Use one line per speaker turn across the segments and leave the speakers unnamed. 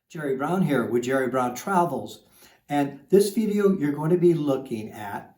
Jerry Brown here with Jerry Brown Travels, and this video you're going to be looking at,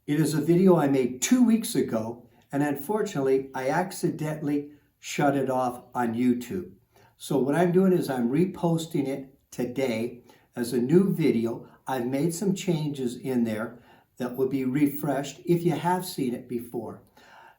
it is a video I made 2 weeks ago, and unfortunately I accidentally shut it off on YouTube. So what I'm doing is I'm reposting it today as a new video. I've made some changes in there that will be refreshed if you have seen it before.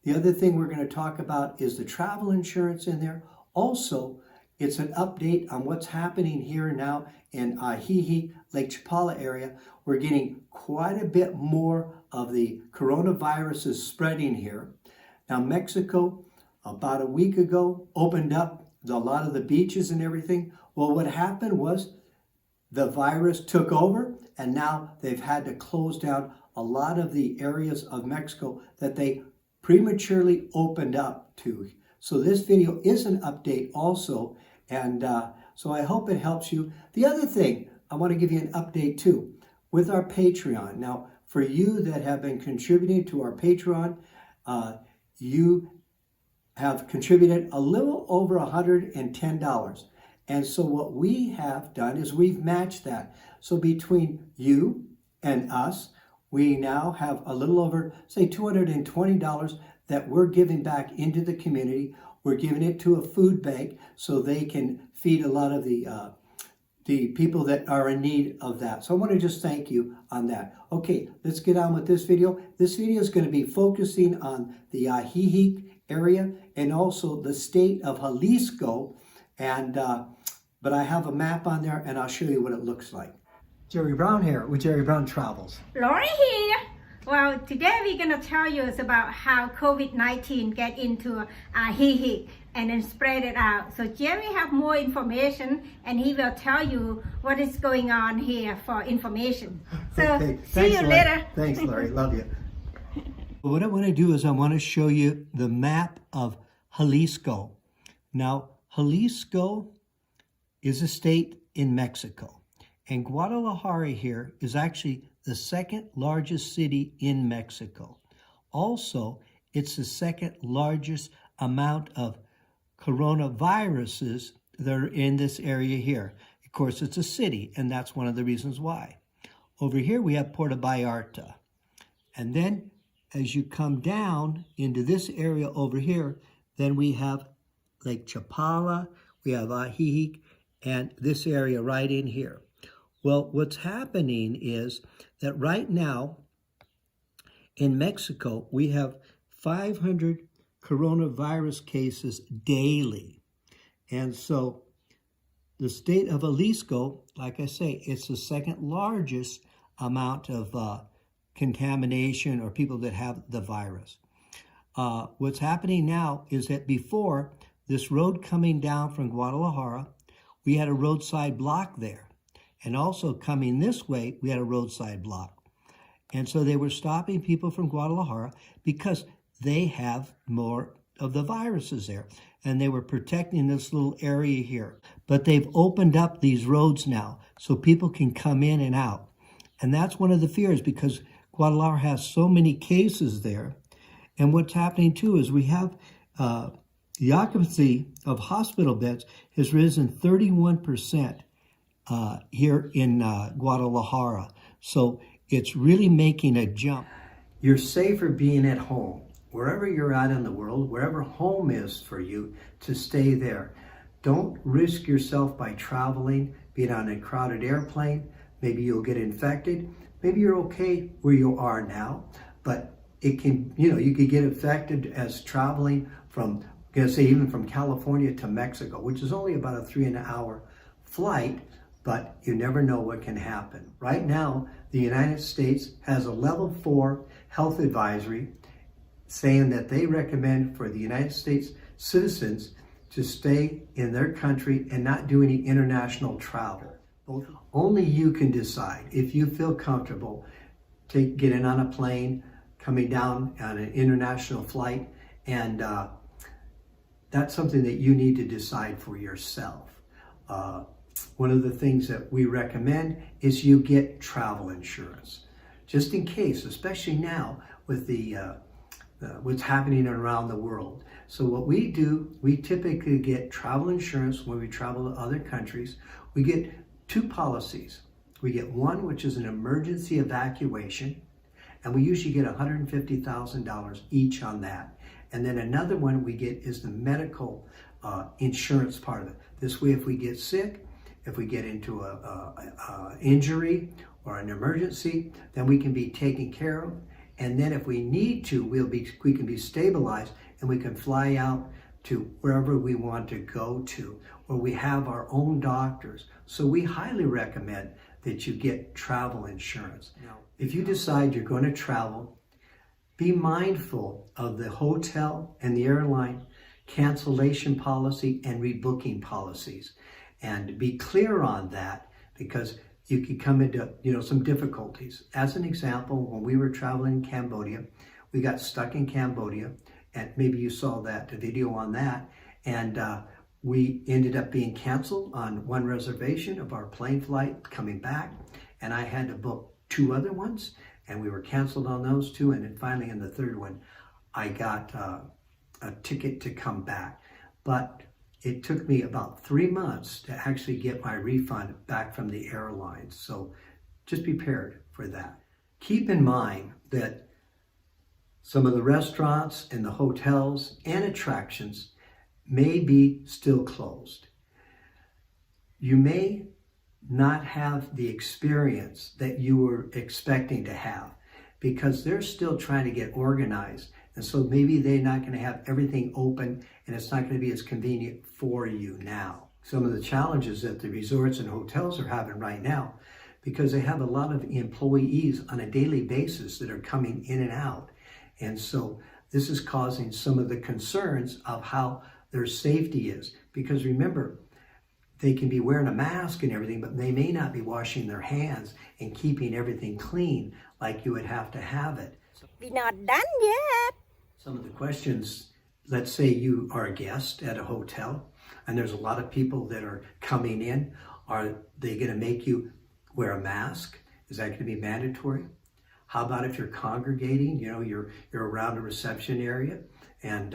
The other thing we're going to talk about is the travel insurance in there. Also, it's an update on what's happening here now in Ajijic, Lake Chapala area. We're getting quite a bit more of the coronavirus is spreading here. Now, Mexico, about a week ago, opened up a lot of the beaches and everything. Well, what happened was the virus took over, and now they've had to close down a lot of the areas of Mexico that they prematurely opened up to. So this video is an update also, and so I hope it helps you. The other thing, I want to give you an update too with our Patreon. Now, for you that have been contributing to our Patreon, you have contributed a little over $110. And so what we have done is we've matched that. So between you and us, we now have a little over, say, $220 that we're giving back into the community. We're giving it to a food bank so they can feed a lot of the people that are in need of that. So I want to just thank you on that. Okay, let's get on with this video. This video is going to be focusing on the Ajijic area and also the state of Jalisco. And but I have a map on there, and I'll show you what it looks like. Jerry Brown here with Jerry Brown Travels.
Lori here. Well, today we're going to tell you about how COVID-19 get into Ajijic and then spread it out. So Jerry have more information, and he will tell you what is going on here for information. So
Okay.
see you later.
Thanks, Larry. Love you. What I want to do is I want to show you the map of Jalisco. Now, Jalisco is a state in Mexico, and Guadalajara here is actually the second largest city in Mexico. Also, it's the second largest amount of coronaviruses that are in this area here. Of course, it's a city, and that's one of the reasons why. Over here, we have Puerto Vallarta. And then, as you come down into this area over here, then we have Lake Chapala, we have Ajijic, and this area right in here. Well, what's happening is that right now in Mexico, we have 500 coronavirus cases daily. And so the state of Jalisco, like I say, it's the second largest amount of contamination or people that have the virus. What's happening now is that before, this road coming down from Guadalajara, we had a roadside block there. And also coming this way, we had a roadside block. And so they were stopping people from Guadalajara because they have more of the viruses there. And they were protecting this little area here. But they've opened up these roads now so people can come in and out. And that's one of the fears because Guadalajara has so many cases there. And what's happening too is we have the occupancy of hospital beds has risen 31%. Here in Guadalajara. So it's really making a jump. You're safer being at home. Wherever you're at in the world, wherever home is for you, to stay there. Don't risk yourself by traveling, being on a crowded airplane. Maybe you'll get infected. Maybe you're okay where you are now, but it can, you could get infected as traveling from, say, even from California to Mexico, which is only about a 3-hour flight. But you never know what can happen. Right now, the United States has a level 4 health advisory saying that they recommend for the United States citizens to stay in their country and not do any international travel. Only you can decide if you feel comfortable getting on a plane, coming down on an international flight, and that's something that you need to decide for yourself. One of the things that we recommend is you get travel insurance, just in case, especially now with the what's happening around the world. So what we do, we typically get travel insurance when we travel to other countries. We get two policies. We get one, which is an emergency evacuation, and we usually get $150,000 each on that. And then another one we get is the medical insurance part of it. This way, if we get sick, if we get into a injury or an emergency, then we can be taken care of. And then if we need to, we can be stabilized and we can fly out to wherever we want to go to, or we have our own doctors. So we highly recommend that you get travel insurance. Now, if you decide you're going to travel, be mindful of the hotel and the airline cancellation policy and rebooking policies, and be clear on that, because you could come into some difficulties. As an example, when we were traveling in Cambodia, we got stuck in Cambodia, and maybe you saw that video on that, and we ended up being canceled on one reservation of our plane flight coming back, and I had to book two other ones, and we were canceled on those two, and then finally in the third one, I got a ticket to come back. But it took me about 3 months to actually get my refund back from the airlines. So just be prepared for that. Keep in mind that some of the restaurants and the hotels and attractions may be still closed. You may not have the experience that you were expecting to have, because they're still trying to get organized. And so maybe they're not going to have everything open, and it's not going to be as convenient for you now. Some of the challenges that the resorts and hotels are having right now, because they have a lot of employees on a daily basis that are coming in and out. And so this is causing some of the concerns of how their safety is. Because remember, they can be wearing a mask and everything, but they may not be washing their hands and keeping everything clean like you would have to have it.
We're not done yet.
Some of the questions, let's say you are a guest at a hotel and there's a lot of people that are coming in. Are they going to make you wear a mask? Is that going to be mandatory? How about if you're congregating, you're around a reception area, and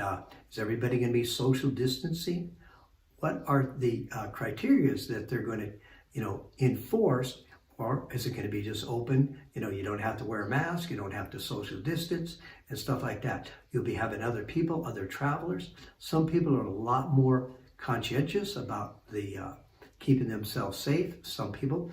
is everybody going to be social distancing? What are the criteria that they're going to, enforce? Or is it going to be just open? You don't have to wear a mask, you don't have to social distance and stuff like that. You'll be having other people, other travelers. Some people are a lot more conscientious about the keeping themselves safe. Some people,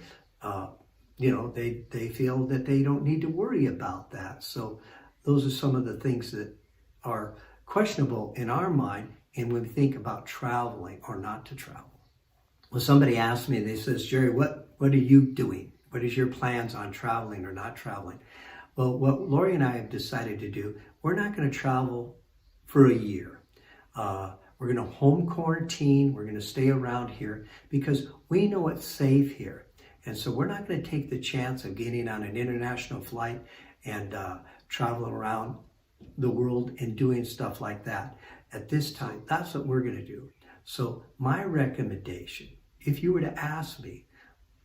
they feel that they don't need to worry about that. So those are some of the things that are questionable in our mind, and when we think about traveling or not to travel. Well, somebody asked me, they says, Jerry, what are you doing? What is your plans on traveling or not traveling? Well, what Lori and I have decided to do, we're not going to travel for a year. We're going to home quarantine. We're going to stay around here because we know it's safe here. And so we're not going to take the chance of getting on an international flight and traveling around the world and doing stuff like that at this time. That's what we're going to do. So my recommendation, if you were to ask me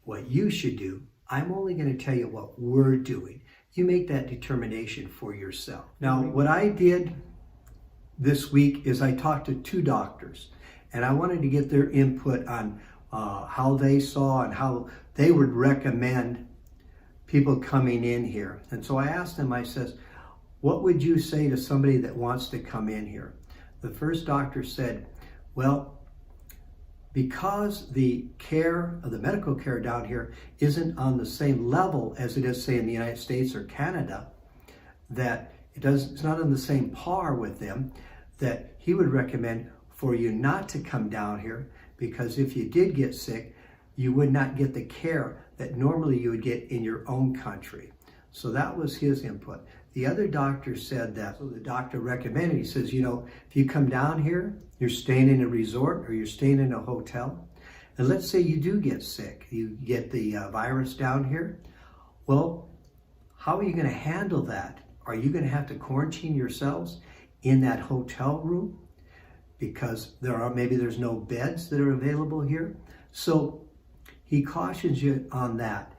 what you should do, I'm only going to tell you what we're doing. You make that determination for yourself. Now, what I did this week is I talked to two doctors, and I wanted to get their input on how they saw and how they would recommend people coming in here. And so I asked them, I says, what would you say to somebody that wants to come in here? The first doctor said, well, because the care of the medical care down here isn't on the same level as it is, say, in the United States or Canada, that it's not on the same par with them, that he would recommend for you not to come down here, because if you did get sick, you would not get the care that normally you would get in your own country. So that was his input. The other doctor said that, so the doctor recommended, he says, if you come down here, you're staying in a resort or you're staying in a hotel, and let's say you do get sick, you get the virus down here, well, how are you going to handle that? Are you going to have to quarantine yourselves in that hotel room? Because there's no beds that are available here. So he cautions you on that.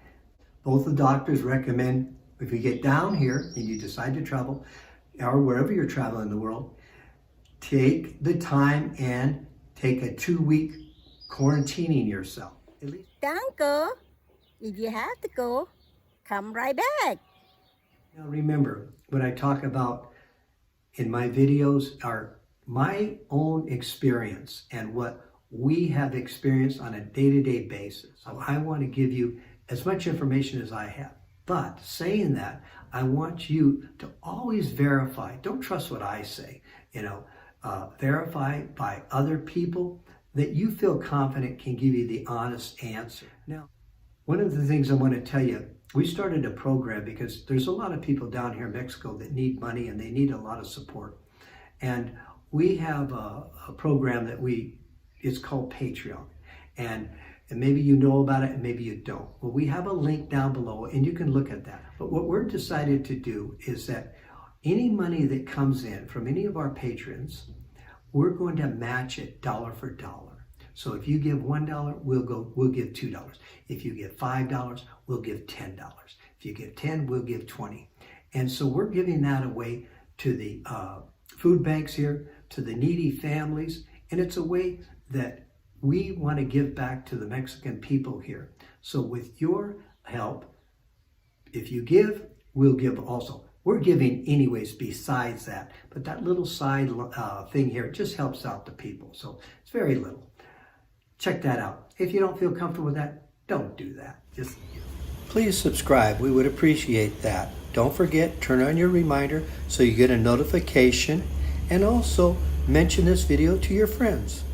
Both the doctors recommend, if you get down here and you decide to travel, or wherever you're traveling in the world, take the time and take a 2-week quarantining yourself. At least.
Don't go. If you have to go, come right back.
Now remember, what I talk about in my videos are my own experience and what we have experienced on a day-to-day basis. So I want to give you as much information as I have. But saying that, I want you to always verify. Don't trust what I say. Verify by other people that you feel confident can give you the honest answer. Now, one of the things I want to tell you, we started a program because there's a lot of people down here in Mexico that need money and they need a lot of support. And we have a program that it's called Patreon. And maybe you know about it and maybe you don't. Well, we have a link down below and you can look at that. But what we're decided to do is that any money that comes in from any of our patrons, we're going to match it dollar for dollar. So if you give $1, we'll give $2. If you give $5, we'll give $10. If you give 10, we'll give 20. And so we're giving that away to the food banks here, to the needy families, and it's a way that we want to give back to the Mexican people here. So with your help, if you give, we'll give also. We're giving anyways besides that, but that little side thing here just helps out the people. So it's very little. Check that out. If you don't feel comfortable with that, don't do that. Just please subscribe. We would appreciate that. Don't forget, turn on your reminder so you get a notification, and also mention this video to your friends.